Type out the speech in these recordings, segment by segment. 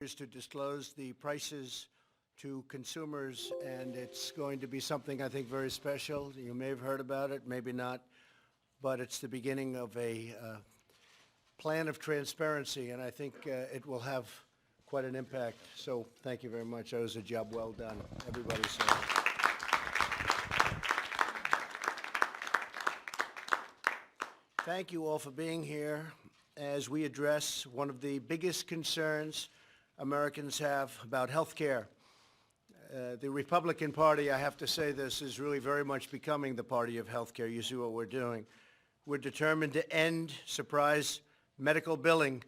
is to disclose the prices to consumers, and it's going to be something I think very special. You may have heard about it, maybe not, but it's the beginning of a plan of transparency, and I think it will have quite an impact. So thank you very much. That was a job well done. Everybody said it. Thank you all for being here as we address one of the biggest concerns Americans have about health care. The Republican Party, I have to say this, is really very much becoming the party of health care. You see what we're doing. We're determined to end surprise medical billing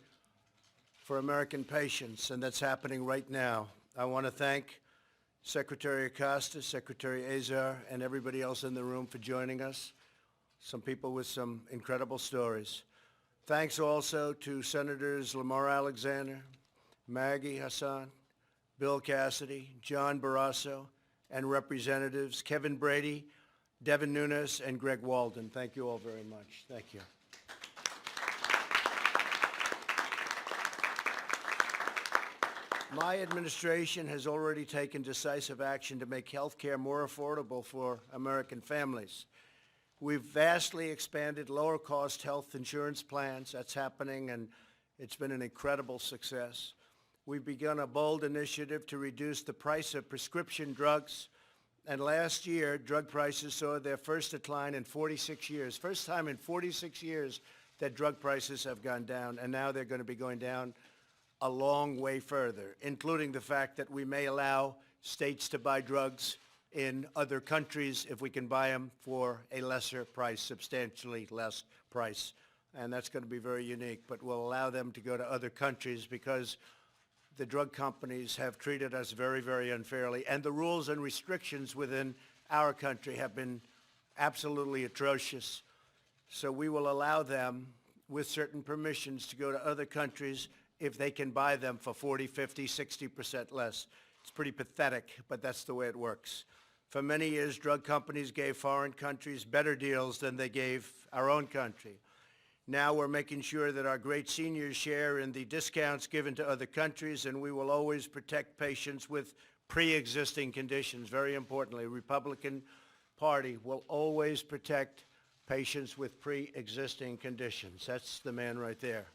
for American patients, and that's happening right now. I want to thank Secretary Acosta, Secretary Azar, and everybody else in the room for joining us. Some people with some incredible stories. Thanks also to Senators Lamar Alexander, Maggie Hassan, Bill Cassidy, John Barrasso, and Representatives Kevin Brady, Devin Nunes, and Greg Walden. Thank you all very much. Thank you. My administration has already taken decisive action to make health care more affordable for American families. We've vastly expanded lower-cost health insurance plans. That's happening, and it's been an incredible success. We've begun a bold initiative to reduce the price of prescription drugs. And last year, drug prices saw their first decline in 46 years. First time in 46 years that drug prices have gone down, and now they're going to be going down a long way further, including the fact that we may allow states to buy drugs in other countries if we can buy them for a lesser price, substantially less price. And that's going to be very unique, but we'll allow them to go to other countries because the drug companies have treated us very, very unfairly, and the rules and restrictions within our country have been absolutely atrocious. So we will allow them, with certain permissions, to go to other countries if they can buy them for 40, 50, 60% less. It's pretty pathetic, but that's the way it works. For many years, drug companies gave foreign countries better deals than they gave our own country. Now we're making sure that our great seniors share in the discounts given to other countries, and we will always protect patients with pre-existing conditions. Very importantly, Republican Party will always protect patients with pre-existing conditions. That's the man right there.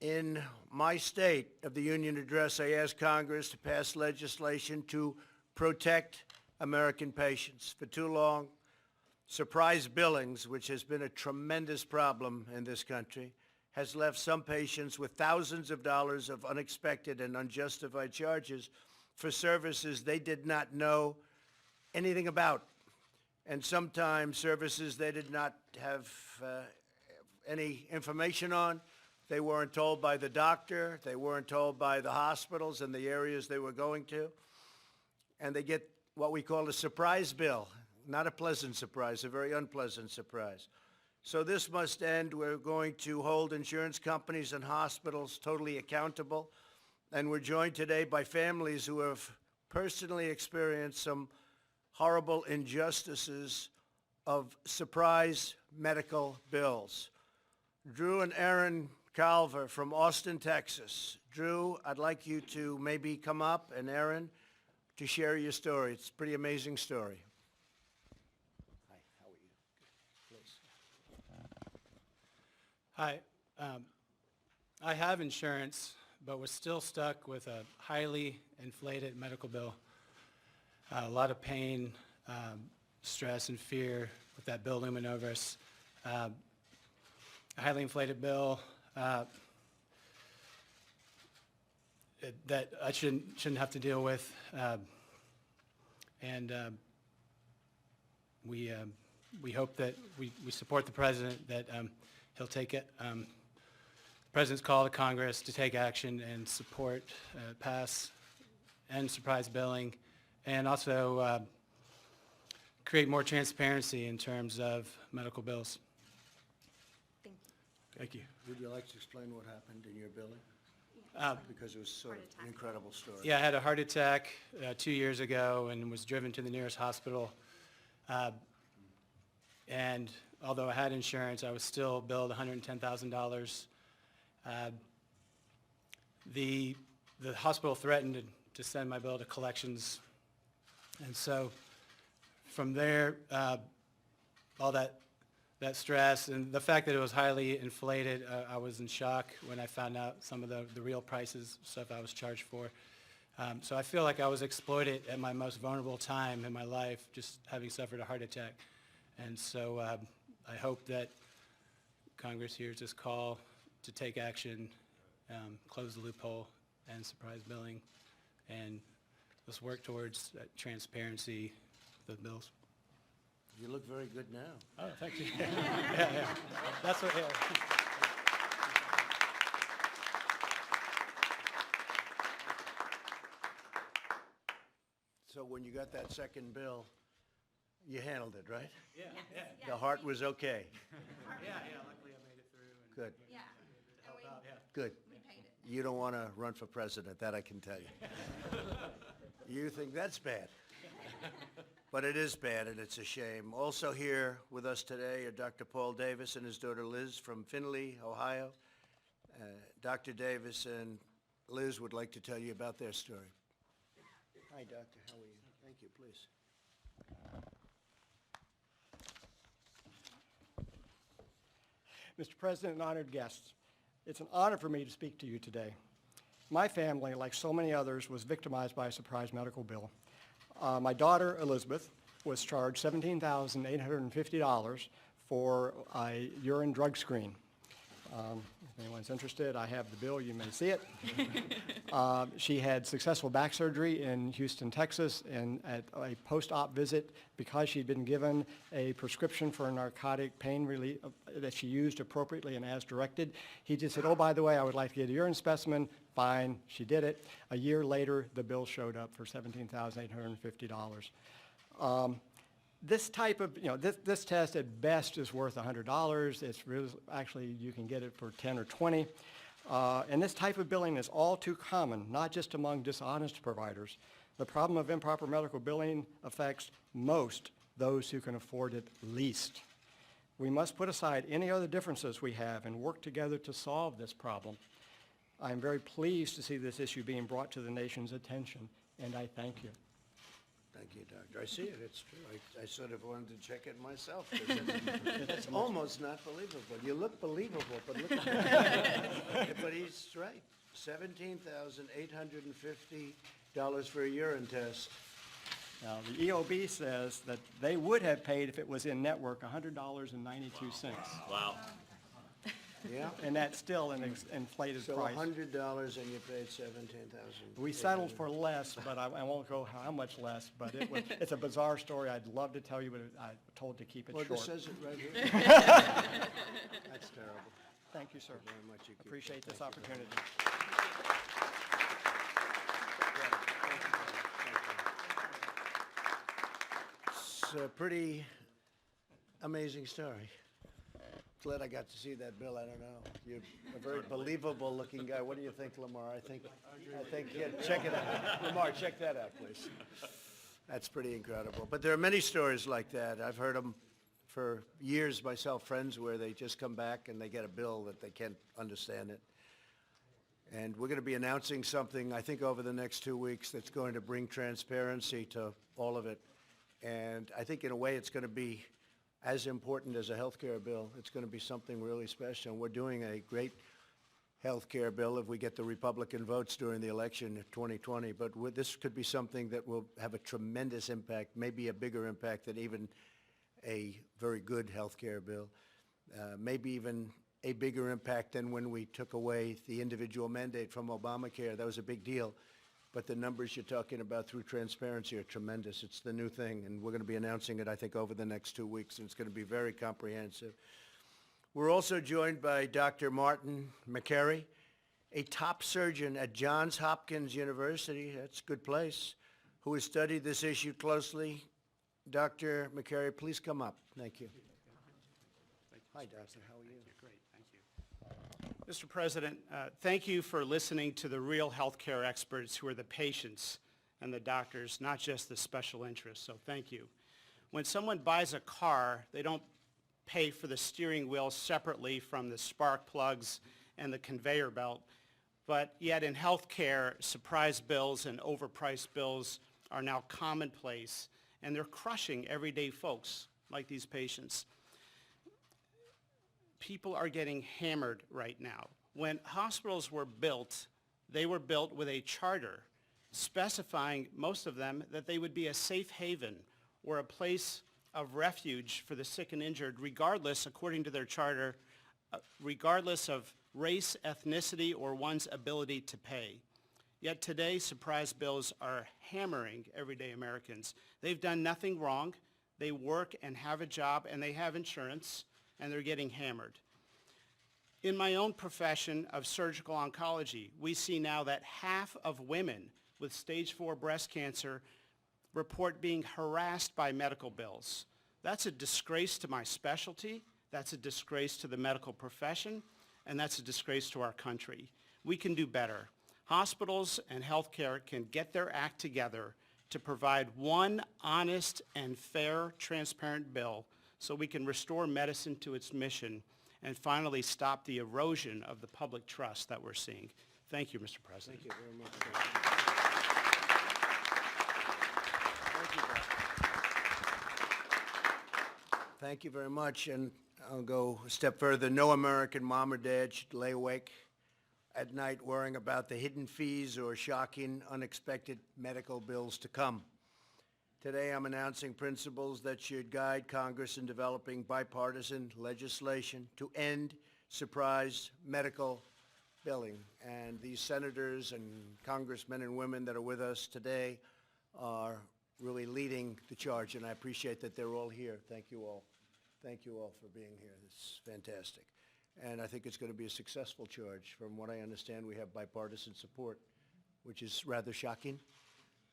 In my State of the Union address, I asked Congress to pass legislation to protect American patients. For too long, surprise billings, which has been a tremendous problem in this country, has left some patients with thousands of dollars of unexpected and unjustified charges for services they did not know anything about, and sometimes services they did not have any information on. They weren't told by the doctor. They weren't told by the hospitals in the areas they were going to. And they get what we call a surprise bill. Not a pleasant surprise, a very unpleasant surprise. So this must end. We're going to hold insurance companies and hospitals totally accountable. And we're joined today by families who have personally experienced some horrible injustices of surprise medical bills. Drew and Erin Calver from Austin, Texas. Drew, I'd like you to maybe come up, and Erin, to share your story. It's a pretty amazing story. Hi, how are you? Please. Hi. I have insurance, but was still stuck with a highly inflated medical bill. A lot of pain, stress, and fear with that bill looming over us. A highly inflated bill that I shouldn't have to deal with, and we hope that we support the president, that he'll take it. The president's call to Congress to take action and support, pass, end surprise billing, and also create more transparency in terms of medical bills. Thank you. Would you like to explain what happened in your billing? Because it was sort of an incredible story. Yeah, I had a heart attack 2 years ago and was driven to the nearest hospital. And although I had insurance, I was still billed $110,000. the hospital threatened to send my bill to collections. And so from there, all that stress and the fact that it was highly inflated, I was in shock when I found out some of the real prices, stuff I was charged for. So I feel like I was exploited at my most vulnerable time in my life, just having suffered a heart attack. And so I hope that Congress hears this call to take action, close the loophole, and surprise billing, and let's work towards transparency of the bills. You look very good now. Oh, thank you. Yeah. That's what, yeah. So when you got that second bill, you handled it, right? Yeah. The heart was okay. Yeah, luckily I made it through. Good, Yeah, Help out, yeah. good. we paid it. You don't want to run for president, that I can tell you. You think that's bad. But it is bad, and it's a shame. Also here with us today are Dr. Paul Davis and his daughter Liz from Findlay, Ohio. Dr. Davis and Liz would like to tell you about their story. Hi, doctor. How are you? Thank you, please. Mr. President and honored guests, it's an honor for me to speak to you today. My family, like so many others, was victimized by a surprise medical bill. My daughter, Elizabeth, was charged $17,850 for a urine drug screen. If anyone's interested, I have the bill. You may see it. She had successful back surgery in Houston, Texas, and at a post-op visit, because she'd been given a prescription for a narcotic pain relief that she used appropriately and as directed, he just said, oh, by the way, I would like to get a urine specimen. Fine, she did it. A year later, the bill showed up for $17,850. This type of, this test at best is worth $100. It's really, actually, you can get it for 10 or 20. And this type of billing is all too common, not just among dishonest providers. The problem of improper medical billing affects most those who can afford it least. We must put aside any other differences we have and work together to solve this problem. I am very pleased to see this issue being brought to the nation's attention, and I thank you. Thank you, doctor. I see it. It's true. I sort of wanted to check it myself. 'Cause it's almost not believable. You look believable, but look at that. But he's right. $17,850 for a urine test. Now, the EOB says that they would have paid, if it was in network, $100.92. Wow. Yeah? And that's still an inflated So price. $100 and you paid $17,000. We settled for less, but I won't go how much less, but it's a bizarre story. I'd love to tell you, but I'm told to keep it Well, short. this says it right here. That's terrible. Thank you, sir. Very much. You keep Appreciate that. this opportunity. It's a pretty amazing story. Glad I got to see that bill. I don't know. You're a very believable looking guy. What do you think, Lamar? I think, yeah, check it out. Lamar, check that out, please. That's pretty incredible. But there are many stories like that. I've heard them for years myself, friends where they just come back and they get a bill that they can't understand it. And we're going to be announcing something, I think, over the next 2 weeks that's going to bring transparency to all of it. And I think in a way it's going to be as important as a health care bill. It's going to be something really special. And we're doing a great health care bill if we get the Republican votes during the election in 2020. But this could be something that will have a tremendous impact, maybe a bigger impact than even a very good health care bill, maybe even a bigger impact than when we took away the individual mandate from Obamacare. That was a big deal. But the numbers you're talking about through transparency are tremendous. It's the new thing, and we're going to be announcing it, I think, over the next 2 weeks, and it's going to be very comprehensive. We're also joined by Dr. Martin McCary, a top surgeon at Johns Hopkins University, that's a good place, who has studied this issue closely. Dr. McCary, please come up. Thank you. Hi, doctor. How are you? Great, thank you. Mr. President, thank you for listening to the real healthcare experts who are the patients and the doctors, not just the special interests, so thank you. When someone buys a car, they don't pay for the steering wheel separately from the spark plugs and the conveyor belt. But yet in healthcare, surprise bills and overpriced bills are now commonplace, and they're crushing everyday folks like these patients. People are getting hammered right now. When hospitals were built, they were built with a charter specifying, most of them, that they would be a safe haven or a place of refuge for the sick and injured, regardless, according to their charter, regardless of race, ethnicity, or one's ability to pay. Yet today, surprise bills are hammering everyday Americans. They've done nothing wrong. They work and have a job, and they have insurance, and they're getting hammered. In my own profession of surgical oncology, we see now that half of women with stage 4 breast cancer report being harassed by medical bills. That's a disgrace to my specialty, that's a disgrace to the medical profession, and that's a disgrace to our country. We can do better. Hospitals and healthcare can get their act together to provide one honest and fair, transparent bill so we can restore medicine to its mission and finally stop the erosion of the public trust that we're seeing. Thank you, Mr. President. Thank you very much. Thank you, Bob. Thank you very much, and I'll go a step further. No American mom or dad should lay awake at night worrying about the hidden fees or shocking, unexpected medical bills to come. Today, I'm announcing principles that should guide Congress in developing bipartisan legislation to end surprise medical billing. And these senators and congressmen and women that are with us today are really leading the charge, and I appreciate that they're all here. Thank you all. Thank you all for being here. It's fantastic. And I think it's going to be a successful charge. From what I understand, we have bipartisan support, which is rather shocking.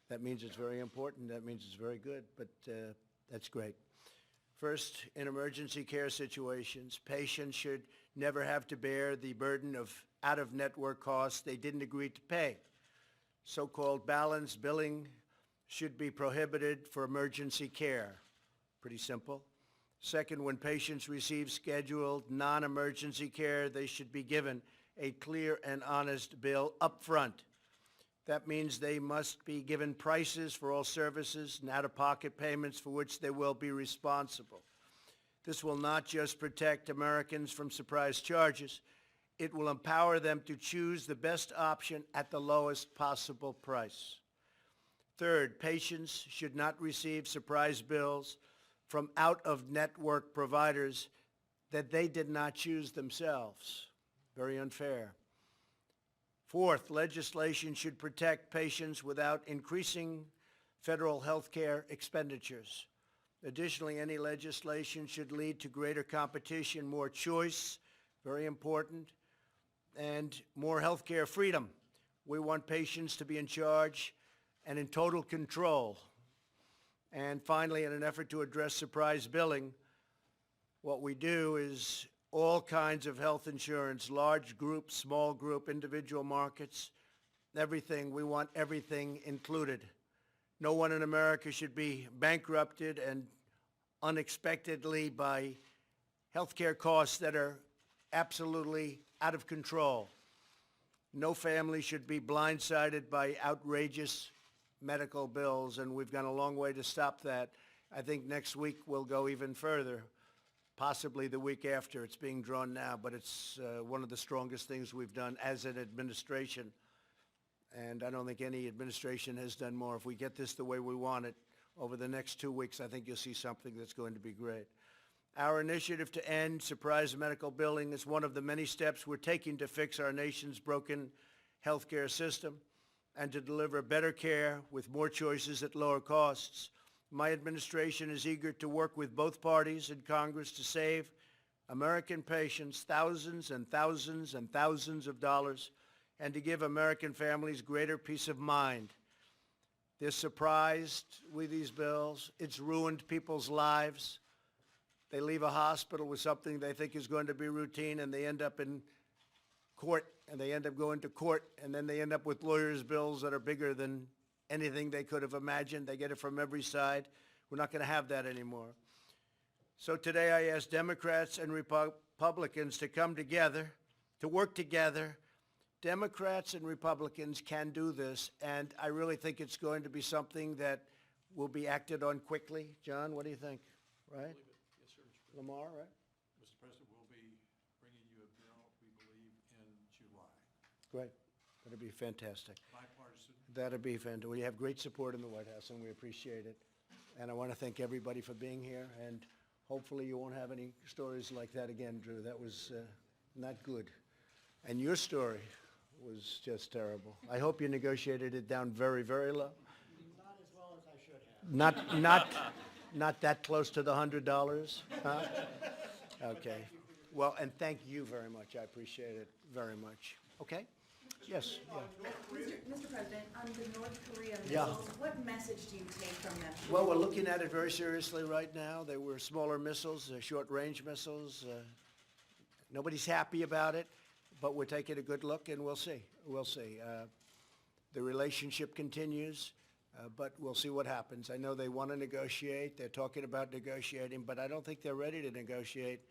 That means it's very important. That means it's very good, but that's great. First, in emergency care situations, patients should never have to bear the burden of out-of-network costs they didn't agree to pay. So-called balanced billing should be prohibited for emergency care. Pretty simple. Second, when patients receive scheduled non-emergency care, they should be given a clear and honest bill up front. That means they must be given prices for all services and out-of-pocket payments for which they will be responsible. This will not just protect Americans from surprise charges, it will empower them to choose the best option at the lowest possible price. Third, patients should not receive surprise bills from out-of-network providers that they did not choose themselves. Very unfair. Fourth, legislation should protect patients without increasing federal health care expenditures. Additionally, any legislation should lead to greater competition, more choice, very important, and more health care freedom. We want patients to be in charge and in total control. And finally, in an effort to address surprise billing, what we do is all kinds of health insurance, large group, small group, individual markets, everything. We want everything included. No one in America should be bankrupted and unexpectedly by health care costs that are absolutely out of control. No family should be blindsided by outrageous medical bills, and we've gone a long way to stop that. I think next week we'll go even further, possibly the week after. It's being drawn now, but it's one of the strongest things we've done as an administration, and I don't think any administration has done more. If we get this the way we want it, over the next 2 weeks, I think you'll see something that's going to be great. Our initiative to end surprise medical billing is one of the many steps we're taking to fix our nation's broken healthcare system and to deliver better care with more choices at lower costs. My administration is eager to work with both parties in Congress to save American patients thousands and thousands and thousands of dollars and to give American families greater peace of mind. They're surprised with these bills. It's ruined people's lives. They leave a hospital with something they think is going to be routine, and they end up in court, and they end up going to court, and then they end up with lawyers' bills that are bigger than anything they could have imagined. They get it from every side. We're not going to have that anymore. So today I ask Democrats and Republicans to come together, to work together, Democrats and Republicans can do this, and I really think it's going to be something that will be acted on quickly. John, what do you think? Right? Yes, sir, Mr. President. Lamar, right? Mr. President, we'll be bringing you a bill, we believe, in July. Great. That'd be fantastic. Bipartisan. That'd be fantastic. We have great support in the White House, and we appreciate it. And I want to thank everybody for being here, and hopefully you won't have any stories like that again, Drew. That was not good. And your story was just terrible. I hope you negotiated it down very, very low. Not as well as I should have. Not that close to the $100, huh? Okay. Well, and thank you very much. I appreciate it very much. Okay? Yes. Yeah. Mr. President, on the North Korea Yeah. missiles, what message do you take from them? Well, we're looking at it very seriously right now. They were smaller missiles, short-range missiles. Nobody's happy about it, but we're taking a good look, and we'll see. We'll see. The relationship continues, but we'll see what happens. I know they want to negotiate. They're talking about negotiating, but I don't think they're ready to negotiate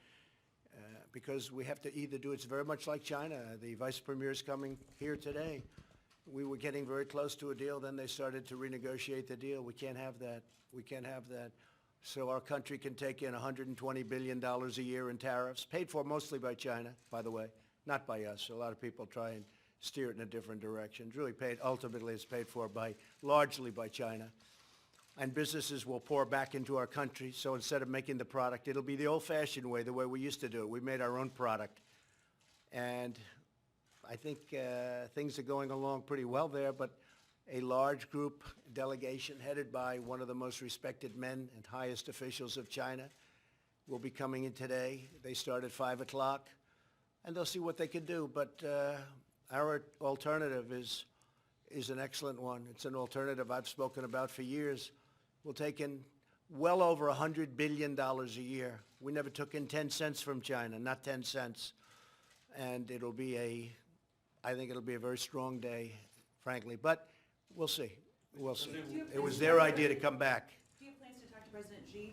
because we have to either do it's very much like China. The vice premier is coming here today. We were getting very close to a deal, then they started to renegotiate the deal. We can't have that. We can't have that. So our country can take in $120 billion a year in tariffs, paid for mostly by China, by the way, not by us. A lot of people try and steer it in a different direction. It's really paid, ultimately it's paid for largely by China. And businesses will pour back into our country. So instead of making the product, it'll be the old-fashioned way, the way we used to do it. We made our own product. And I think things are going along pretty well there, but a large group delegation headed by one of the most respected men and highest officials of China will be coming in today. They start at 5 o'clock, and they'll see what they can do. But our alternative is an excellent one. It's an alternative I've spoken about for years. We'll take in well over $100 billion a year. We never took in 10 cents from China, not 10 cents. And it'll be I think it'll be a very strong day, frankly. But we'll see. We'll see. It was their idea to come back. Do you have plans to talk to President Xi,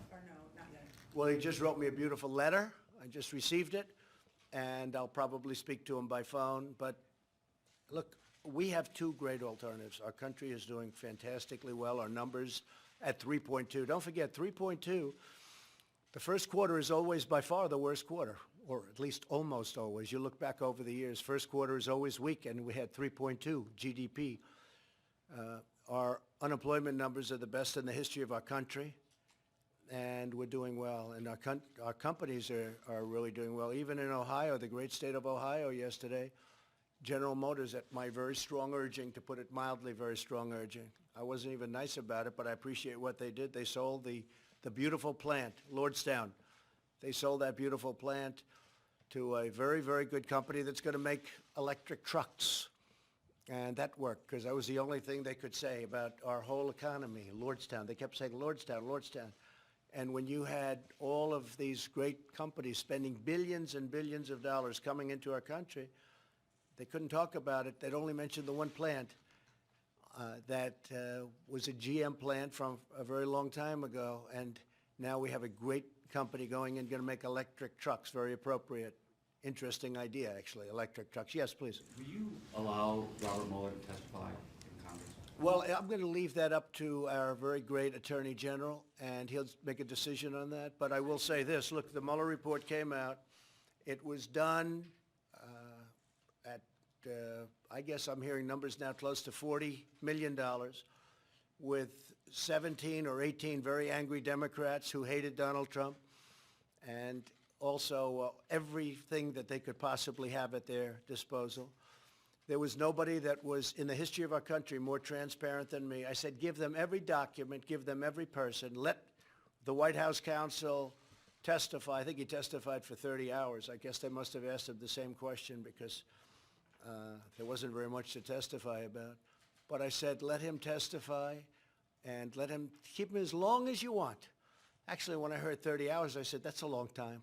or no, not yet? Well, he just wrote me a beautiful letter. I just received it, and I'll probably speak to him by phone. But look, we have two great alternatives. Our country is doing fantastically well. Our numbers at 3.2. Don't forget, 3.2, the first quarter is always by far the worst quarter, or at least almost always. You look back over the years, first quarter is always weak, and we had 3.2 GDP. Our unemployment numbers are the best in the history of our country, and we're doing well. And our companies are really doing well. Even in Ohio, the great state of Ohio yesterday, General Motors, at my very strong urging, to put it mildly, very strong urging. I wasn't even nice about it, but I appreciate what they did. They sold the beautiful plant, Lordstown. They sold that beautiful plant to a very, very good company that's going to make electric trucks. And that worked, because that was the only thing they could say about our whole economy, Lordstown. They kept saying, Lordstown, Lordstown. And when you had all of these great companies spending billions and billions of dollars coming into our country, they couldn't talk about it. They'd only mention the one plant that was a GM plant from a very long time ago. And now we have a great company going and going to make electric trucks, very appropriate. Interesting idea, actually, electric trucks. Yes, please. Will you allow Robert Mueller to testify in Congress? Well, I'm going to leave that up to our very great Attorney General, and he'll make a decision on that. But I will say this. Look, the Mueller report came out. It was done I guess I'm hearing numbers now close to $40 million with 17 or 18 very angry Democrats who hated Donald Trump, and also everything that they could possibly have at their disposal. There was nobody that was in the history of our country more transparent than me. I said, give them every document, give them every person, let the White House counsel testify. I think he testified for 30 hours. I guess they must have asked him the same question because there wasn't very much to testify about. But I said, let him testify and let him keep him as long as you want. Actually, when I heard 30 hours, I said, that's a long time.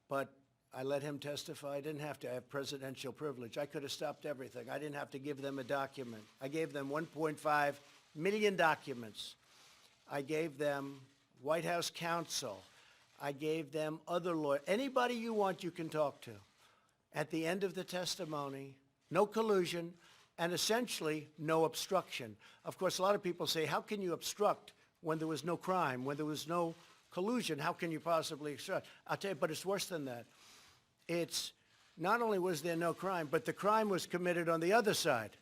But I let him testify. I didn't have to have presidential privilege. I could have stopped everything. I didn't have to give them a document. I gave them 1.5 million documents. I gave them White House counsel. I gave them other lawyers. Anybody you want, you can talk to. At the end of the testimony, no collusion, and essentially no obstruction. Of course, a lot of people say, how can you obstruct when there was no crime, when there was no collusion? How can you possibly obstruct? I'll tell you, but it's worse than that. It's not only was there no crime, but the crime was committed on the other side.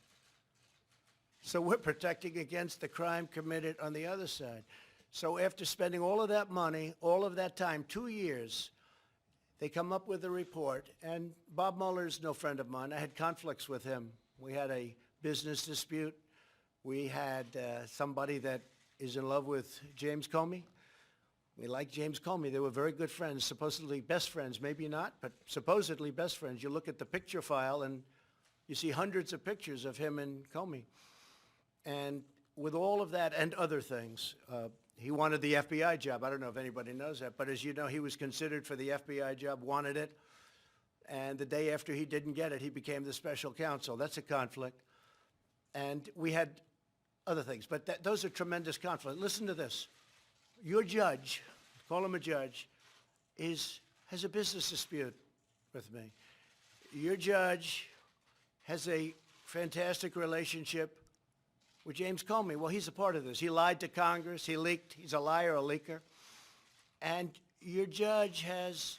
So we're protecting against the crime committed on the other side. So after spending all of that money, all of that time, 2 years, they come up with a report. And Bob Mueller's no friend of mine. I had conflicts with him. We had a business dispute. We had somebody that is in love with James Comey. We like James Comey. They were very good friends, supposedly best friends. Maybe not, but supposedly best friends. You look at the picture file and you see hundreds of pictures of him and Comey. And with all of that and other things, he wanted the FBI job. I don't know if anybody knows that, but as you know, he was considered for the FBI job, wanted it. And the day after he didn't get it, he became the special counsel. That's a conflict. And we had other things, but those are tremendous conflicts. Listen to this. Your judge, call him a judge, has a business dispute with me. Your judge has a fantastic relationship with James Comey. Well, he's a part of this. He lied to Congress. He leaked. He's a liar, a leaker. And your judge has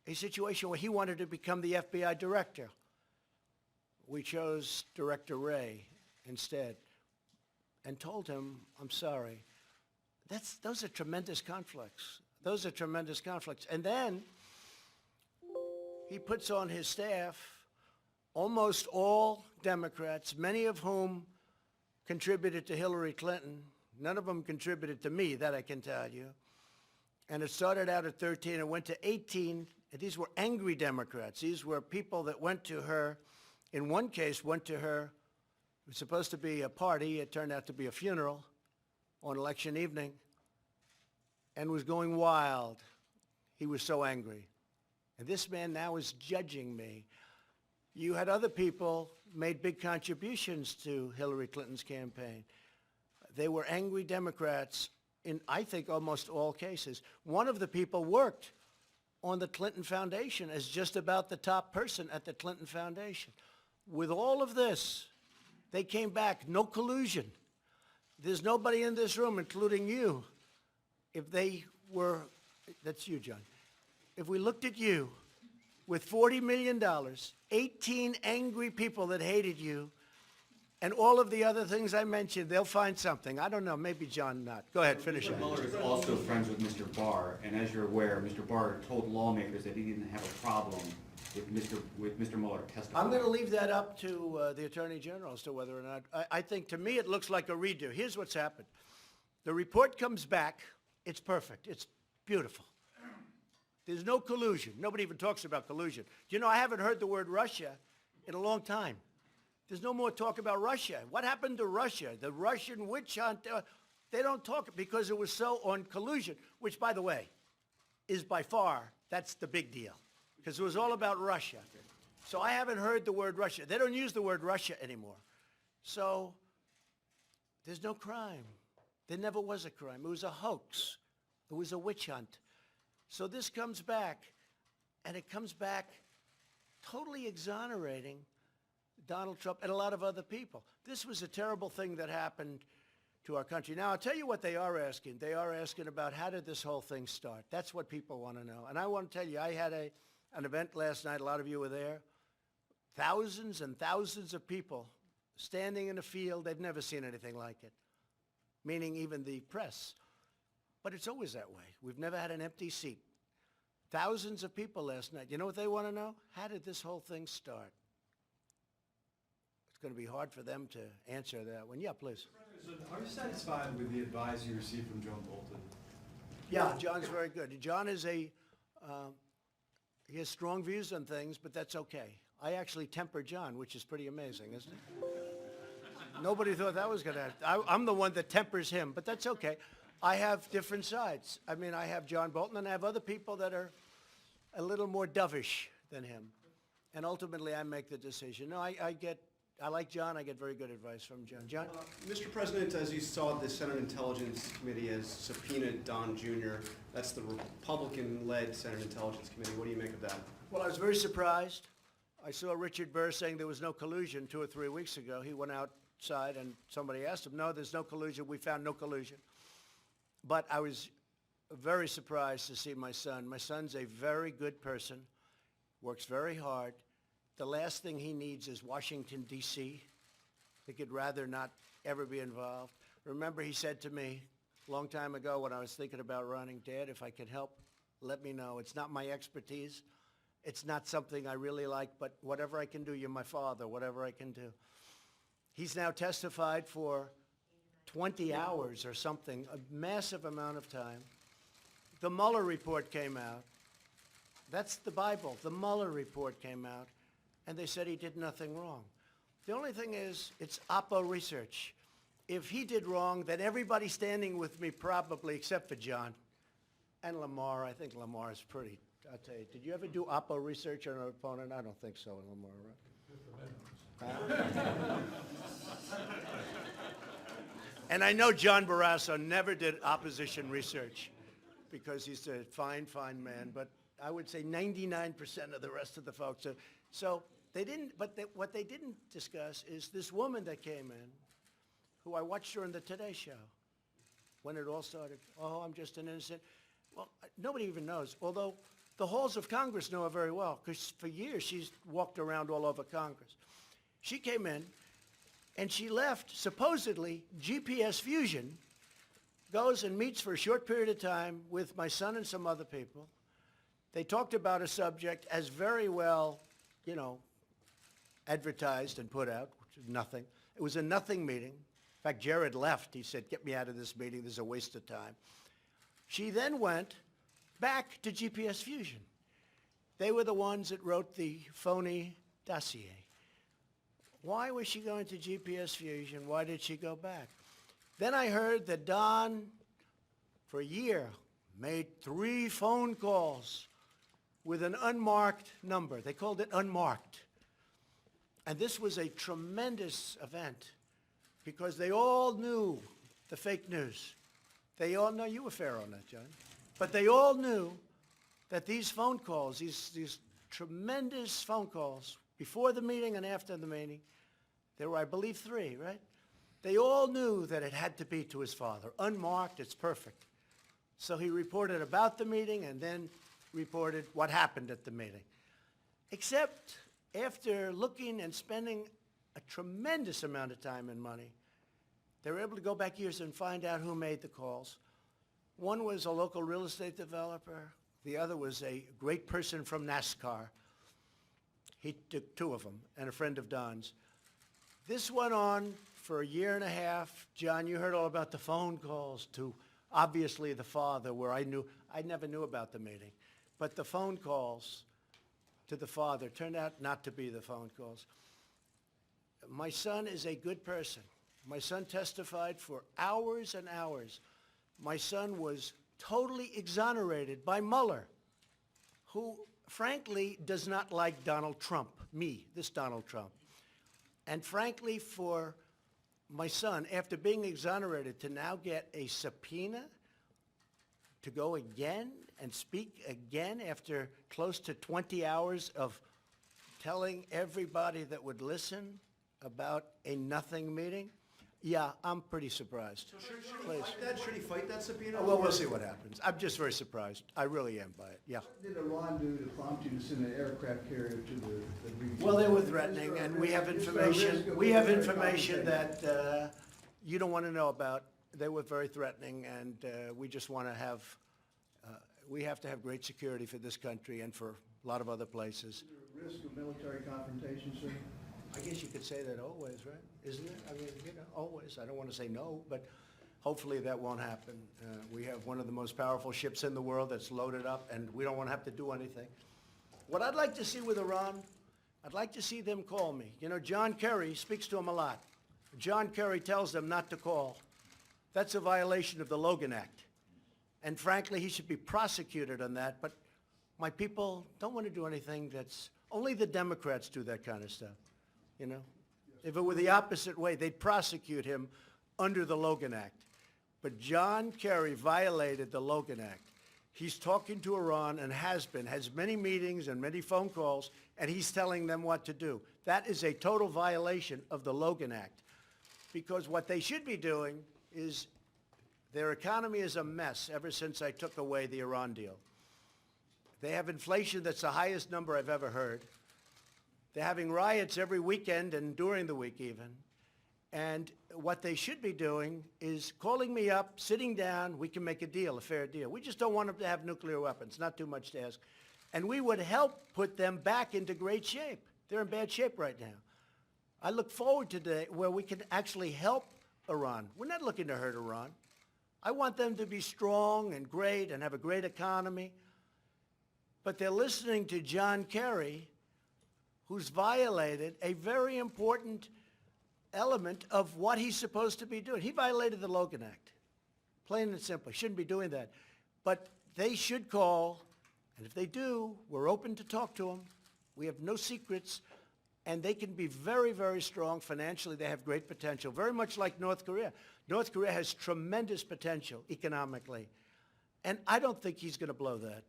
a situation where he wanted to become the FBI director. We chose Director Wray instead and told him, I'm sorry. Those are tremendous conflicts. Those are tremendous conflicts. And then he puts on his staff almost all Democrats, many of whom contributed to Hillary Clinton. None of them contributed to me, that I can tell you. And it started out at 13 and went to 18. And these were angry Democrats. These were people that went to her, in one case, went to her, it was supposed to be a party. It turned out to be a funeral on election evening, and was going wild. He was so angry. And this man now is judging me. You had other people made big contributions to Hillary Clinton's campaign. They were angry Democrats in, I think, almost all cases. One of the people worked on the Clinton Foundation as just about the top person at the Clinton Foundation. With all of this, they came back, no collusion. There's nobody in this room, including you, if they were, that's you, John. If we looked at you with $40 million, 18 angry people that hated you, and all of the other things I mentioned, they'll find something. I don't know, maybe John not. Go ahead, finish it. Mr. Mueller is also friends with Mr. Barr, and as you're aware, Mr. Barr told lawmakers that he didn't have a problem with Mr. Mueller testifying. I'm going to leave that up to the Attorney General as to whether or not, I think to me it looks like a redo. Here's what's happened. The report comes back, it's perfect, it's beautiful. There's no collusion. Nobody even talks about collusion. You know, I haven't heard the word Russia in a long time. There's no more talk about Russia. What happened to Russia? The Russian witch hunt, they don't talk because it was so on collusion, which, by the way, is by far, that's the big deal, because it was all about Russia. So I haven't heard the word Russia. They don't use the word Russia anymore. So there's no crime. There never was a crime. It was a hoax. It was a witch hunt. So this comes back, and it comes back totally exonerating Donald Trump and a lot of other people. This was a terrible thing that happened to our country. Now, I'll tell you what they are asking. They are asking about how did this whole thing start. That's what people want to know. And I want to tell you, I had an event last night. A lot of you were there. Thousands and thousands of people standing in a field. They've never seen anything like it, meaning even the press. But it's always that way. We've never had an empty seat. Thousands of people last night. You know what they want to know? How did this whole thing start? It's going to be hard for them to answer that one. Yeah, please. Are you satisfied with the advice you received from John Bolton? Yeah, John's very good. John is he has strong views on things, but that's okay. I actually temper John, which is pretty amazing, isn't it? Nobody thought that was going to happen. I'm the one that tempers him, but that's okay. I have different sides. I mean, I have John Bolton, and I have other people that are a little more dovish than him. And ultimately, I make the decision. No, I like John. I get very good advice from John. John? Mr. President, as you saw, the Senate Intelligence Committee has subpoenaed Don Jr. That's the Republican-led Senate Intelligence Committee. What do you make of that? Well, I was very surprised. I saw Richard Burr saying there was no collusion 2 or 3 weeks ago. He went outside and somebody asked him, no, there's no collusion. We found no collusion. But I was very surprised to see my son. My son's a very good person, works very hard. The last thing he needs is Washington, D.C. He could rather not ever be involved. Remember, he said to me a long time ago when I was thinking about running, Dad, if I can help, let me know. It's not my expertise. It's not something I really like, but whatever I can do, you're my father, whatever I can do. He's now testified for 20 hours or something, a massive amount of time. The Mueller report came out. That's the Bible. The Mueller report came out, and they said he did nothing wrong. The only thing is, it's Oppo research. If he did wrong, then everybody standing with me probably, except for John and Lamar. I think Lamar is pretty, I'll tell you. Did you ever do Oppo research on an opponent? I don't think so, Lamar, right? And I know John Barrasso never did opposition research because he's a fine, fine man. But I would say 99% of the rest of the folks. So they didn't, but what they didn't discuss is this woman that came in, who I watched her on the Today Show when it all started. Oh, I'm just an innocent. Well, nobody even knows, although the halls of Congress know her very well because for years she's walked around all over Congress. She came in and she left, supposedly, GPS Fusion, goes and meets for a short period of time with my son and some other people. They talked about a subject as very well, you know, advertised and put out, which is nothing. It was a nothing meeting. In fact, Jared left. He said, get me out of this meeting. This is a waste of time. She then went back to GPS Fusion. They were the ones that wrote the phony dossier. Why was she going to GPS Fusion? Why did she go back? Then I heard that Don, for a year, made 3 phone calls with an unmarked number. They called it unmarked. And this was a tremendous event because they all knew the fake news. They all know, you were fair on that, John. But they all knew that these phone calls, these tremendous phone calls, before the meeting and after the meeting, there were, I believe, 3, right? They all knew that it had to be to his father. Unmarked, it's perfect. So he reported about the meeting and then reported what happened at the meeting. Except after looking and spending a tremendous amount of time and money, they were able to go back years and find out who made the calls. One was a local real estate developer. The other was a great person from NASCAR. He took 2 of them, and a friend of Don's. This went on for a year and a half. John, you heard all about the phone calls to, obviously, the father, where I never knew about the meeting. But the phone calls to the father turned out not to be the phone calls. My son is a good person. My son testified for hours and hours. My son was totally exonerated by Mueller, who, frankly, does not like Donald Trump, me, this Donald Trump. And frankly, for my son, after being exonerated, to now get a subpoena to go again and speak again after close to 20 hours of telling everybody that would listen about a nothing meeting, yeah, I'm pretty surprised. Please. Should he fight that subpoena? Well, we'll see what happens. I'm just very surprised. I really am by it, yeah. What did Iran do to prompt you to send an aircraft carrier to the region? Well, they were threatening, and we have information that you don't want to know about. They were very threatening, and we just want to have, we have to have great security for this country and for a lot of other places. Is there a risk of military confrontation, sir? I guess you could say that always, right? Isn't it? I mean, you know, always. I don't want to say no, but hopefully that won't happen. We have one of the most powerful ships in the world that's loaded up, and we don't want to have to do anything. What I'd like to see with Iran, I'd like to see them call me. You know, John Kerry speaks to them a lot. John Kerry tells them not to call. That's a violation of the Logan Act. And frankly, he should be prosecuted on that, but my people don't want to do anything that's, only the Democrats do that kind of stuff. You know, if it were the opposite way, they'd prosecute him under the Logan Act. But John Kerry violated the Logan Act. He's talking to Iran and has many meetings and many phone calls, and he's telling them what to do. That is a total violation of the Logan Act, because what they should be doing is, their economy is a mess ever since I took away the Iran deal. They have inflation that's the highest number I've ever heard. They're having riots every weekend and during the week even. And what they should be doing is calling me up, sitting down, we can make a deal, a fair deal. We just don't want them to have nuclear weapons, not too much to ask. And we would help put them back into great shape. They're in bad shape right now. I look forward to the day where we can actually help Iran. We're not looking to hurt Iran. I want them to be strong and great and have a great economy. But they're listening to John Kerry, who's violated a very important element of what he's supposed to be doing. He violated the Logan Act, plain and simple. Shouldn't be doing that. But they should call, and if they do, we're open to talk to them. We have no secrets, and they can be very, very strong financially. They have great potential, very much like North Korea. North Korea has tremendous potential economically, and I don't think he's going to blow that.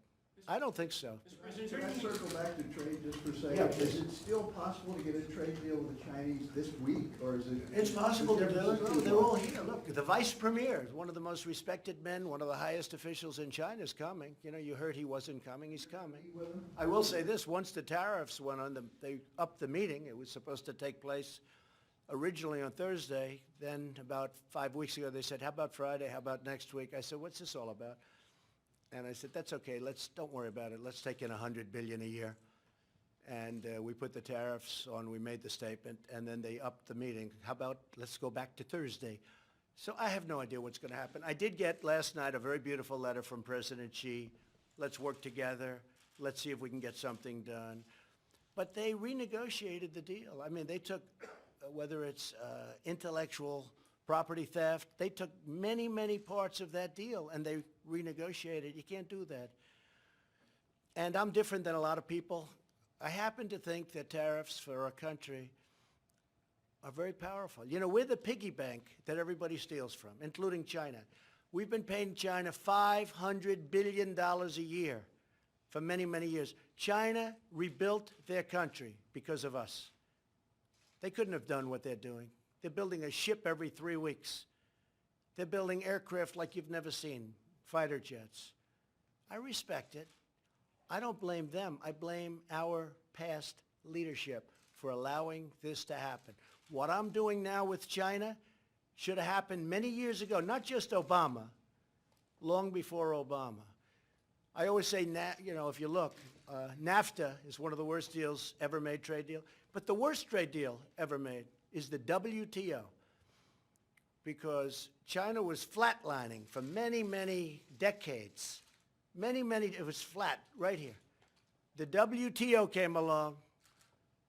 I don't think so. Can I circle back to trade just for a second? Yeah, please. Is it still possible to get a trade deal with the Chinese this week, or is it? It's possible to is do there it. too They're all long? here. Look, the vice premier, one of the most respected men, one of the highest officials in China is coming. You know, you heard he wasn't coming. He's coming. With them? I will say this, once the tariffs went on, they upped the meeting. It was supposed to take place originally on Thursday. Then about 5 weeks ago, they said, how about Friday? How about next week? I said, what's this all about? And I said, that's okay. Don't worry about it. Let's take in $100 billion a year. And we put the tariffs on. We made the statement, and then they upped the meeting. How about let's go back to Thursday? So I have no idea what's going to happen. I did get last night a very beautiful letter from President Xi. Let's work together. Let's see if we can get something done. But they renegotiated the deal. I mean, they took, whether it's intellectual property theft, they took many, many parts of that deal, and they renegotiated. You can't do that. And I'm different than a lot of people. I happen to think that tariffs for our country are very powerful. You know, we're the piggy bank that everybody steals from, including China. We've been paying China $500 billion a year for many, many years. China rebuilt their country because of us. They couldn't have done what they're doing. They're building a ship every 3 weeks. They're building aircraft like you've never seen, fighter jets. I respect it. I don't blame them. I blame our past leadership for allowing this to happen. What I'm doing now with China should have happened many years ago, not just Obama, long before Obama. I always say, you know, if you look, NAFTA is one of the worst deals ever made, trade deal. But the worst trade deal ever made is the WTO, because China was flatlining for many, many decades. It was flat right here. The WTO came along.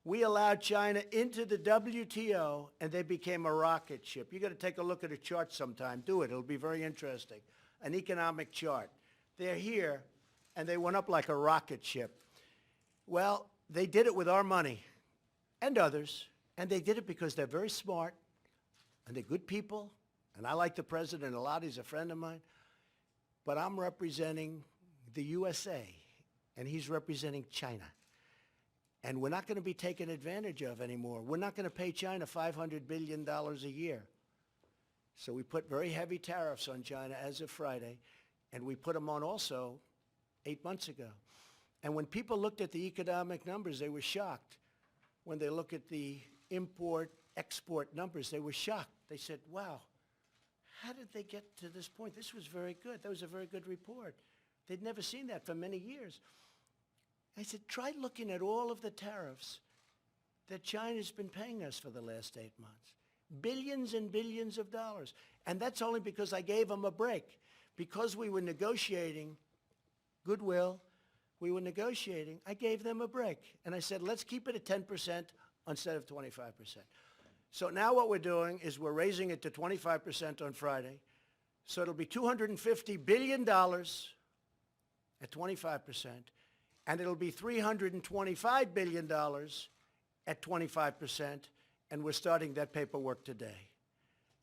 We allowed China into the WTO, and they became a rocket ship. You got to take a look at a chart sometime. Do it. It'll be very interesting. An economic chart. They're here, and they went up like a rocket ship. Well, they did it with our money and others, and they did it because they're very smart, and they're good people, and I like the president a lot. He's a friend of mine. But I'm representing the USA, and he's representing China. And we're not going to be taken advantage of anymore. We're not going to pay China $500 billion a year. So we put very heavy tariffs on China as of Friday, and we put them on also 8 months ago. And when people looked at the economic numbers, they were shocked. When they look at the import-export numbers, they were shocked. They said, wow, how did they get to this point? This was very good. That was a very good report. They'd never seen that for many years. I said, try looking at all of the tariffs that China's been paying us for the last 8 months. Billions and billions of dollars. And that's only because I gave them a break. Because we were negotiating goodwill, we were negotiating, I gave them a break. And I said, let's keep it at 10% instead of 25%. So now what we're doing is we're raising it to 25% on Friday. So it'll be $250 billion at 25%, and it'll be $325 billion at 25%, and we're starting that paperwork today.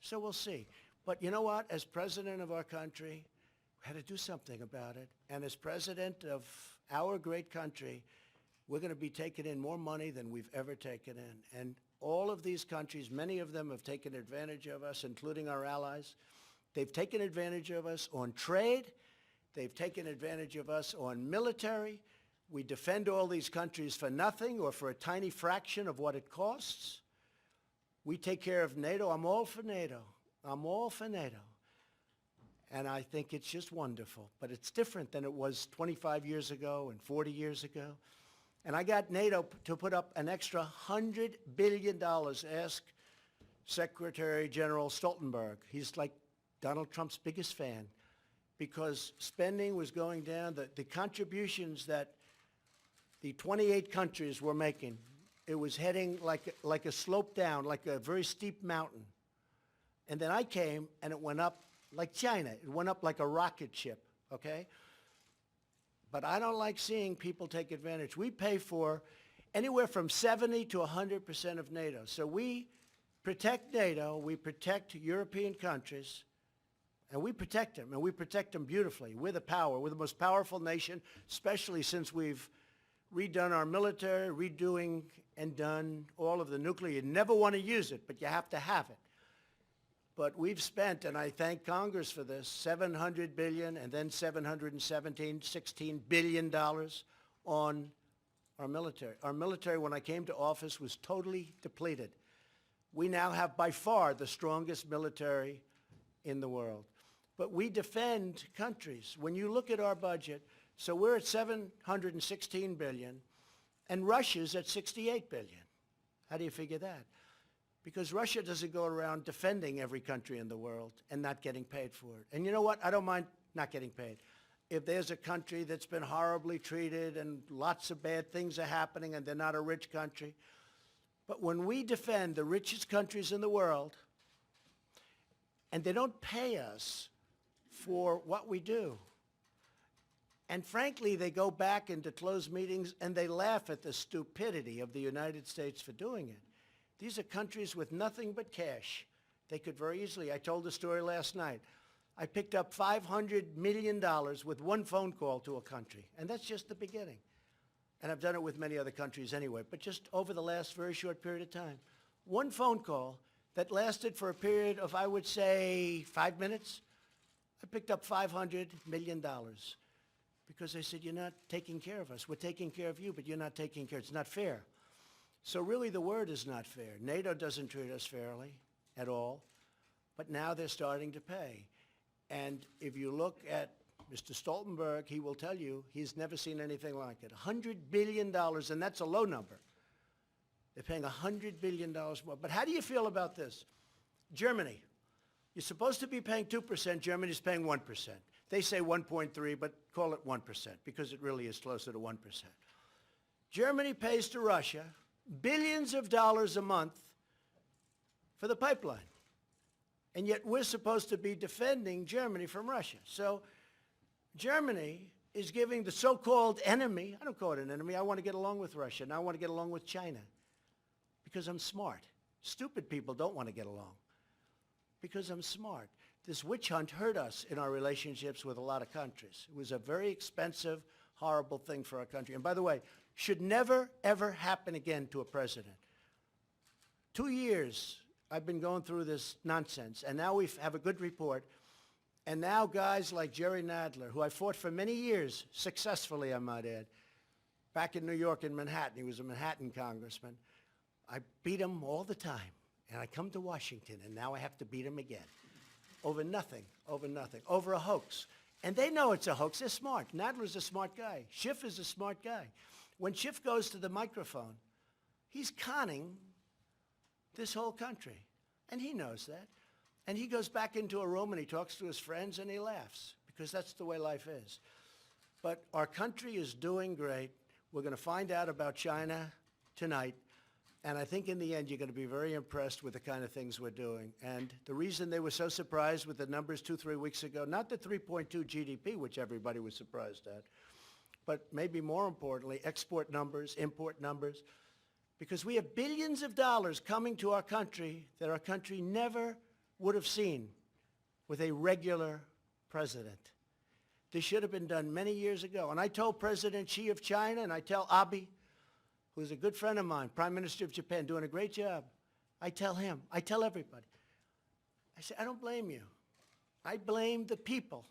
So we'll see. But you know what? As president of our country, We had to do something about it. And as president of our great country, we're going to be taking in more money than we've ever taken in. And all of these countries, many of them have taken advantage of us, including our allies. They've taken advantage of us on trade. They've taken advantage of us on military. We defend all these countries for nothing or for a tiny fraction of what it costs. We take care of NATO. I'm all for NATO. I'm all for NATO. And I think it's just wonderful. But it's different than it was 25 years ago and 40 years ago. And I got NATO to put up an extra $100 billion. Ask Secretary General Stoltenberg. He's like Donald Trump's biggest fan, because spending was going down. The contributions that the 28 countries were making, it was heading like a slope down, like a very steep mountain. And then I came, and it went up like China. It went up like a rocket ship, okay? But I don't like seeing people take advantage. We pay for anywhere from 70 to 100% of NATO. So we protect NATO, we protect European countries, and we protect them, and we protect them beautifully. We're the power. We're the most powerful nation, especially since we've redone our military, redoing and done all of the nuclear. You never want to use it, but you have to have it. But we've spent, and I thank Congress for this, $700 billion and then $16 billion on our military. Our military, when I came to office, was totally depleted. We now have by far the strongest military in the world. But we defend countries. When you look at our budget, so we're at $716 billion, and Russia's at $68 billion. How do you figure that? Because Russia doesn't go around defending every country in the world and not getting paid for it. And you know what? I don't mind not getting paid. If there's a country that's been horribly treated and lots of bad things are happening and they're not a rich country. But when we defend the richest countries in the world and they don't pay us for what we do, and frankly, they go back into closed meetings and they laugh at the stupidity of the United States for doing it. These are countries with nothing but cash. They could very easily, I told the story last night, I picked up $500 million with one phone call to a country, and that's just the beginning. And I've done it with many other countries anyway, but just over the last very short period of time. One phone call that lasted for a period of, I would say, 5 minutes. I picked up $500 million because they said, you're not taking care of us. We're taking care of you, but you're not taking care. It's not fair. So really the word is not fair. NATO doesn't treat us fairly at all, but now they're starting to pay. And if you look at Mr. Stoltenberg, he will tell you he's never seen anything like it. $100 billion, and that's a low number. They're paying $100 billion more. But how do you feel about this? Germany, you're supposed to be paying 2%. Germany's paying 1%. They say 1.3, but call it 1% because it really is closer to 1%. Germany pays to Russia billions of dollars a month for the pipeline. And yet we're supposed to be defending Germany from Russia. So Germany is giving the so-called enemy, I don't call it an enemy, I want to get along with Russia, and I want to get along with China because I'm smart. Stupid people don't want to get along because I'm smart. This witch hunt hurt us in our relationships with a lot of countries. It was a very expensive, horrible thing for our country. And by the way, should never, ever happen again to a president. 2 years I've been going through this nonsense, and now we have a good report. And now guys like Jerry Nadler, who I fought for many years, successfully I might add, back in New York in Manhattan, he was a Manhattan congressman. I beat him all the time, and I come to Washington, and now I have to beat him again. Over nothing, over a hoax. And they know it's a hoax, they're smart. Nadler's a smart guy. Schiff is a smart guy. When Schiff goes to the microphone, he's conning this whole country, and he knows that. And he goes back into a room and he talks to his friends and he laughs because that's the way life is. But our country is doing great. We're going to find out about China tonight, and I think in the end you're going to be very impressed with the kind of things we're doing. And the reason they were so surprised with the numbers 2-3 weeks ago, not the 3.2 GDP, which everybody was surprised at, but maybe more importantly, export numbers, import numbers, because we have billions of dollars coming to our country that our country never would have seen with a regular president. This should have been done many years ago. And I told President Xi of China, and I tell Abe, who's a good friend of mine, Prime Minister of Japan, doing a great job. I tell him, I tell everybody. I say, I don't blame you. I blame the people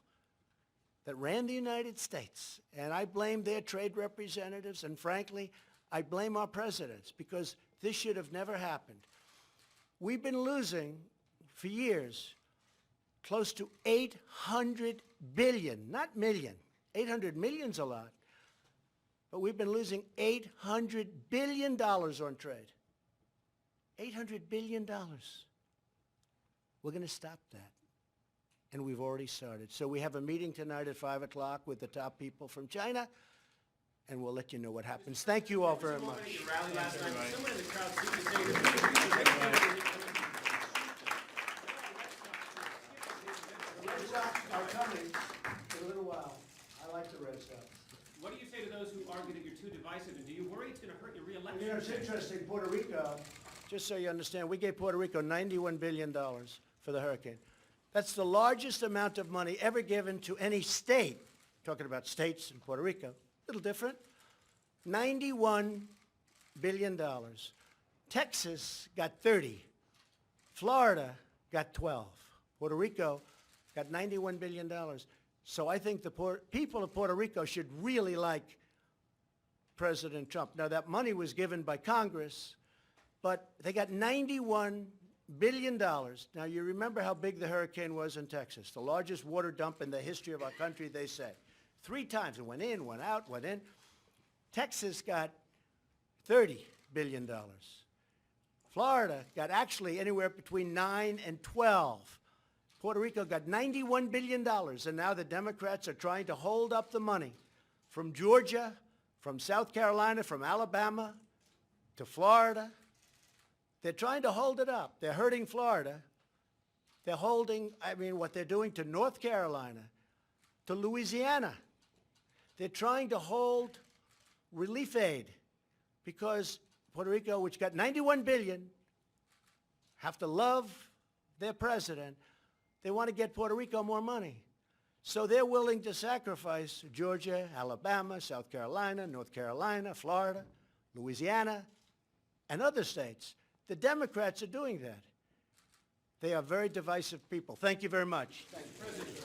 that ran the United States, and I blame their trade representatives, and frankly, I blame our presidents, because this should have never happened. We've been losing, for years, close to 800 billion, not million. 800 million's a lot. But we've been losing $800 billion on trade. $800 billion. We're going to stop that. And we've already started. So we have a meeting tonight at 5 o'clock with the top people from China, and we'll let you know what happens. Thank you all very much. Are coming in a little while. I like the Red Sox. What do you say to those who argue that you're too divisive, and do you worry it's going to hurt your reelection? You know, it's interesting, Puerto Rico, just so you understand, we gave Puerto Rico $91 billion for the hurricane. That's the largest amount of money ever given to any state. Talking about states in Puerto Rico, a little different. $91 billion. Texas got 30. Florida got 12. Puerto Rico got $91 billion. So I think the people of Puerto Rico should really like President Trump. Now, that money was given by Congress, but they got $91 billion. Now, you remember how big the hurricane was in Texas, the largest water dump in the history of our country, they say. 3 times. It went in, went out, went in. Texas got $30 billion. Florida got actually anywhere between 9 and 12. Puerto Rico got $91 billion, and now the Democrats are trying to hold up the money from Georgia, from South Carolina, from Alabama to Florida. They're trying to hold it up. They're hurting Florida. They're holding, what they're doing to North Carolina, to Louisiana. They're trying to hold relief aid because Puerto Rico, which got $91 billion, have to love their president. They want to get Puerto Rico more money. So they're willing to sacrifice Georgia, Alabama, South Carolina, North Carolina, Florida, Louisiana, and other states. The Democrats are doing that. They are very divisive people. Thank you very much. President,